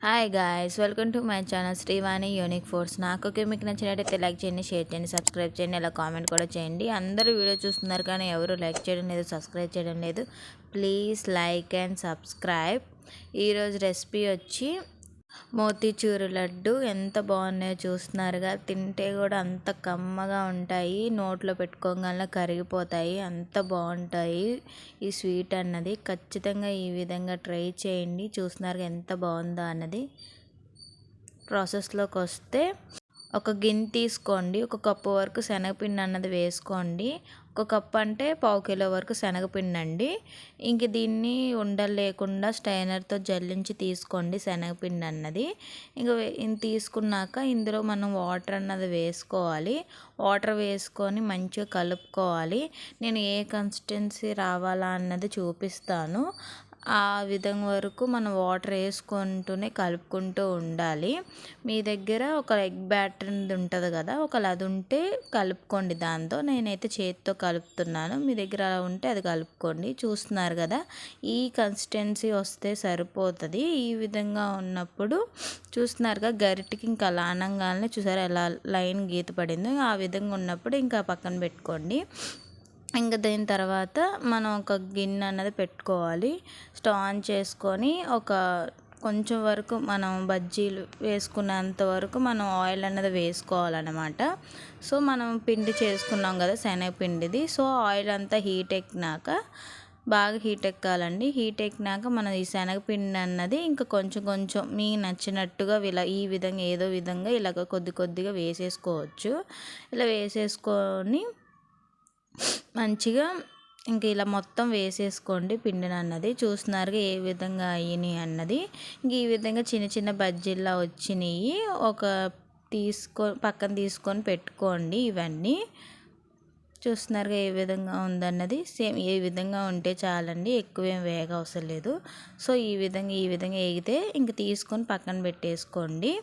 Hi guys, welcome to my channel Srivani unique foods. నాకు మీకు నచ్చినట్టయితే లైక్ చేయండి, షేర్ చేయండి, సబ్స్క్రైబ్ చేయండి, అలా కామెంట్ కూడా చేయండి. అందరూ వీడియో చూస్తున్నారు కానీ ఎవరు లైక్ చేయడం లేదు, సబ్స్క్రైబ్ చేయడం లేదు. Please like and subscribe. ఈరోజు రెసిపీ వచ్చి మోతీచూరు లడ్డు. ఎంత బాగున్నాయో చూస్తున్నారుగా. తింటే కూడా అంత కమ్మగా ఉంటాయి, నోట్లో పెట్టుకోగానే కరిగిపోతాయి, అంత బాగుంటాయి ఈ స్వీట్ అన్నది. ఖచ్చితంగా ఈ విధంగా ట్రై చేయండి. చూస్తున్నారుగా ఎంత బాగుందో అన్నది. ప్రాసెస్లోకి వస్తే ఒక గిన్నె తీసుకోండి, ఒక కప్పు వరకు శనగపిండి అన్నది వేసుకోండి. ఒక కప్పు అంటే పావు కిలో వరకు శనగపిండి అండి. ఇంక దీన్ని ఉండలు లేకుండా స్టైనర్తో జల్లించి తీసుకోండి శనగపిండి అన్నది. ఇంక తీసుకున్నాక ఇందులో మనం వాటర్ అన్నది వేసుకోవాలి. వాటర్ వేసుకొని మంచిగా కలుపుకోవాలి. నేను ఏ కన్సిస్టెన్సీ రావాలా అన్నది చూపిస్తాను. ఆ విధంగా వరకు మనం వాటర్ వేసుకుంటూనే కలుపుకుంటూ ఉండాలి. మీ దగ్గర ఒక ఎగ్ బ్యాటర్ ఉంటుంది కదా, అది ఉంటే కలుపుకోండి దాంతో. నేనైతే చేతితో కలుపుతున్నాను, మీ దగ్గర అలా ఉంటే అది కలుపుకోండి. చూస్తున్నారు కదా, ఈ కన్సిస్టెన్సీ వస్తే సరిపోతుంది. ఈ విధంగా ఉన్నప్పుడు చూస్తున్నారుగా, గరిటికి ఇంకా అలా అనగానే చూసారు ఎలా లైన్ గీత పడిందో, ఆ విధంగా ఉన్నప్పుడు ఇంకా పక్కన పెట్టుకోండి. ఇంకా దీని తర్వాత మనం ఒక గిన్నె అన్నది పెట్టుకోవాలి. స్టవ్ ఆన్ చేసుకొని కొంచెం వరకు మనం బజ్జీలు వేసుకున్నంత వరకు మనం ఆయిల్ అన్నది వేసుకోవాలన్నమాట. సో మనం పిండి చేసుకున్నాం కదా శనగపిండిది. సో ఆయిల్ అంతా హీట్ ఎక్కినాక, బాగా హీట్ ఎక్కాలండి. హీట్ ఎక్కినాక మనం ఈ శనగపిండి అన్నది ఇంకా కొంచెం కొంచెం మీకు నచ్చినట్టుగా ఈ విధంగా ఏదో విధంగా ఇలాగ కొద్ది కొద్దిగా వేసేసుకోవచ్చు. ఇలా వేసేసుకొని మంచిగా ఇంక ఇలా మొత్తం వేసేసుకోండి పిండిని అన్నది. చూస్తున్నారుగా ఏ విధంగా అయినాయి అన్నది. ఇంక ఈ విధంగా చిన్న చిన్న బజ్జీల్లా వచ్చినాయి. పక్కన తీసుకొని పెట్టుకోండి. ఇవన్నీ చూస్తున్నారుగా ఏ విధంగా ఉందన్నది. సేమ్ ఏ విధంగా ఉంటే చాలండి, ఎక్కువేం వేగ అవసరం లేదు. సో ఈ విధంగా వేగితే ఇంక తీసుకొని పక్కన పెట్టేసుకోండి.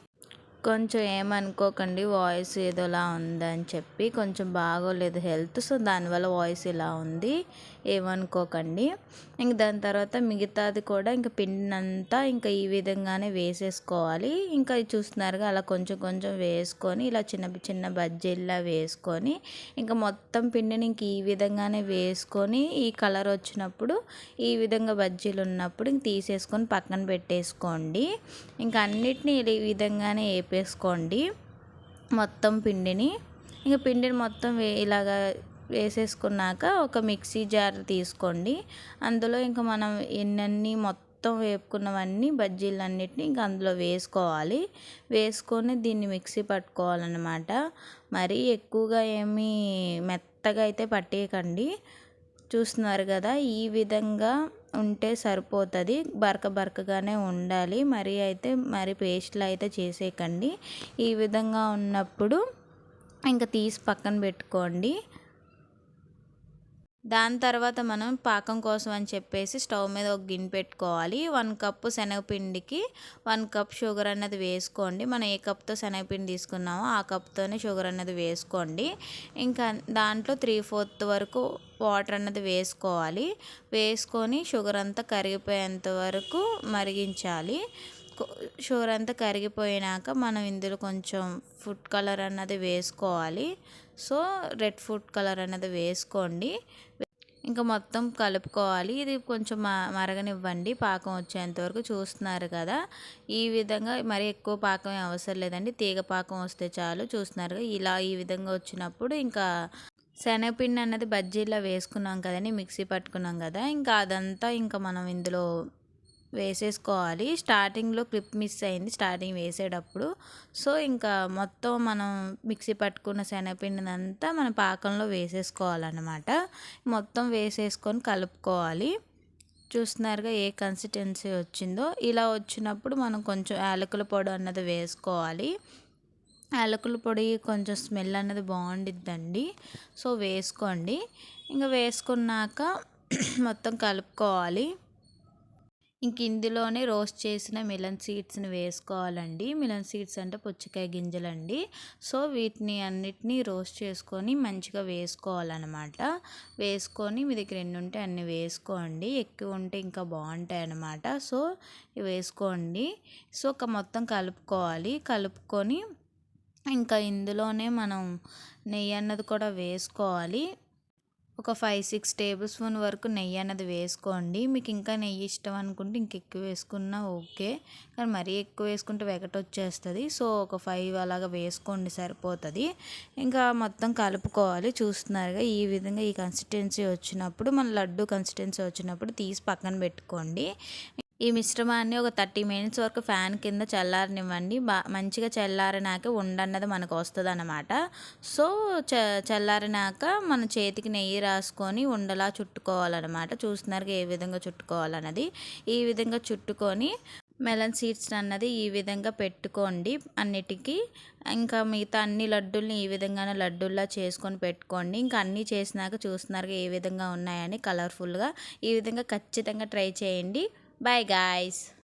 కొంచెం ఏమనుకోకండి, వాయిస్ ఏదోలా ఉందని చెప్పి, కొంచెం బాగోలేదు హెల్త్. సో దానివల్ల వాయిస్ ఇలా ఉంది, ఏమనుకోకండి. ఇంక దాని తర్వాత మిగతాది కూడా ఇంకా పిండినంతా ఇంకా ఈ విధంగానే వేసేసుకోవాలి. ఇంకా చూస్తున్నారుగా అలా కొంచెం కొంచెం వేసుకొని ఇలా చిన్న చిన్న బజ్జీల్లా వేసుకొని ఇంకా మొత్తం పిండిని ఇంక ఈ విధంగానే వేసుకొని, ఈ కలర్ వచ్చినప్పుడు ఈ విధంగా బజ్జీలు ఉన్నప్పుడు ఇంక తీసేసుకొని పక్కన పెట్టేసుకోండి. ఇంకా అన్నిటినీ ఈ విధంగానే వేపేసుకోండి మొత్తం పిండిని. ఇంకా పిండిని మొత్తం ఇలాగా వేసేసుకున్నాక ఒక మిక్సీ జార్ తీసుకోండి. అందులో ఇంకా మనం ఎన్నన్నీ మొత్తం వేపుకున్నవన్నీ బజ్జీలన్నిటిని ఇంకా అందులో వేసుకోవాలి. వేసుకొని దీన్ని మిక్సీ పట్టుకోవాలన్నమాట. మరీ ఎక్కువగా ఏమీ మెత్తగా అయితే పట్టేయకండి. చూస్తున్నారు కదా, ఈ విధంగా ఉంటే సరిపోతుంది. బరకగానే ఉండాలి, మరి పేస్ట్లో అయితే చేసేయకండి. ఈ విధంగా ఉన్నప్పుడు ఇంకా తీసి పక్కన పెట్టుకోండి. దాని తర్వాత మనం పాకం కోసం అని చెప్పేసి స్టవ్ మీద ఒక గిన్నె పెట్టుకోవాలి. 1 కప్పు శనగపిండికి 1 కప్ షుగర్ అన్నది వేసుకోండి. మనం ఏ కప్తో శనగపిండి తీసుకున్నామో ఆ కప్తోనే షుగర్ అన్నది వేసుకోండి. ఇంకా దాంట్లో 3/4 వరకు వాటర్ అన్నది వేసుకోవాలి. వేసుకొని షుగర్ అంతా కరిగిపోయేంత వరకు మరిగించాలి. షుగర్ అంతా కరిగిపోయినాక మనం ఇందులో కొంచెం ఫుడ్ కలర్ అన్నది వేసుకోవాలి. సో రెడ్ ఫుడ్ కలర్ అన్నది వేసుకోండి. ఇంకా మొత్తం కలుపుకోవాలి. ఇది కొంచెం మరగనివ్వండి పాకం వచ్చేంత వరకు. చూస్తున్నారు కదా, ఈ విధంగా మరి ఎక్కువ పాకం అవసరం లేదండి, తీగ పాకం వస్తే చాలు. చూస్తున్నారు ఈ విధంగా వచ్చినప్పుడు ఇంకా శనగపిండి అన్నది బజ్జీలా వేసుకున్నాం కదండి, మిక్సీ పట్టుకున్నాం కదా, ఇంకా అదంతా ఇంకా మనం ఇందులో వేసేసుకోవాలి. స్టార్టింగ్లో క్లిప్ మిస్ అయింది స్టార్టింగ్ వేసేటప్పుడు. సో ఇంకా మొత్తం మనం మిక్సీ పట్టుకున్న శనగపిండిని అంతా మన పాకంలో వేసేసుకోవాలన్నమాట. మొత్తం వేసేసుకొని కలుపుకోవాలి. చూస్తున్నారుగా ఏ కన్సిస్టెన్సీ వచ్చిందో. ఇలా వచ్చినప్పుడు మనం కొంచెం యాలకుల పొడి అన్నది వేసుకోవాలి. యాలకుల పొడి కొంచెం స్మెల్ అన్నది బాగుండిద్దండి. సో వేసుకోండి. ఇంకా వేసుకున్నాక మొత్తం కలుపుకోవాలి. ఇంక ఇందులోనే రోస్ట్ చేసిన మిలన్ సీడ్స్ని వేసుకోవాలండి. మిలన్ సీడ్స్ అంటే పుచ్చకాయ గింజలండి. సో వీటిని అన్నిటినీ రోస్ట్ చేసుకొని మంచిగా వేసుకోవాలన్నమాట. వేసుకొని మీ దగ్గర ఎన్ని ఉంటే అన్ని వేసుకోండి. ఎక్కువ ఉంటే ఇంకా బాగుంటాయి అన్నమాట. సో వేసుకోండి. సో ఒక మొత్తం కలుపుకోవాలి. కలుపుకొని ఇంకా ఇందులోనే మనం నెయ్యి అన్నది కూడా వేసుకోవాలి. ఒక 5-6 టేబుల్ స్పూన్ వరకు నెయ్యి అన్నది వేసుకోండి. మీకు ఇంకా నెయ్యి ఇష్టం అనుకుంటే ఇంకెక్కువ వేసుకున్నా ఓకే. కానీ మరీ ఎక్కువ వేసుకుంటే వెగటొచ్చేస్తుంది. సో ఒక 5 అలాగా వేసుకోండి సరిపోతుంది. ఇంకా మొత్తం కలుపుకోవాలి. చూస్తున్నారుగా ఈ విధంగా ఈ కన్సిస్టెన్సీ వచ్చినప్పుడు మన లడ్డు కన్సిస్టెన్సీ వచ్చినప్పుడు తీసి పక్కన పెట్టుకోండి. ఈ మిశ్రమాన్ని ఒక 30 మినిట్స్ వరకు ఫ్యాన్ కింద చల్లారనివ్వండి. మంచిగా చల్లారినాక ఉండన్నది మనకు వస్తుంది అన్నమాట. సో చల్లారినాక మన చేతికి నెయ్యి రాసుకొని ఉండలా చుట్టుకోవాలన్నమాట. చూస్తున్నారు ఏ విధంగా చుట్టుకోవాలన్నది. ఈ విధంగా చుట్టుకొని మెలన్ సీడ్స్ అన్నది ఈ విధంగా పెట్టుకోండి అన్నిటికీ. ఇంకా మిగతా అన్ని లడ్డూల్ని ఈ విధంగానే లడ్డూల్లా చేసుకొని పెట్టుకోండి. ఇంకా అన్నీ చేసినాక చూస్తున్నారు ఏ విధంగా ఉన్నాయని కలర్ఫుల్గా. ఈ విధంగా ఖచ్చితంగా ట్రై చేయండి. Bye guys.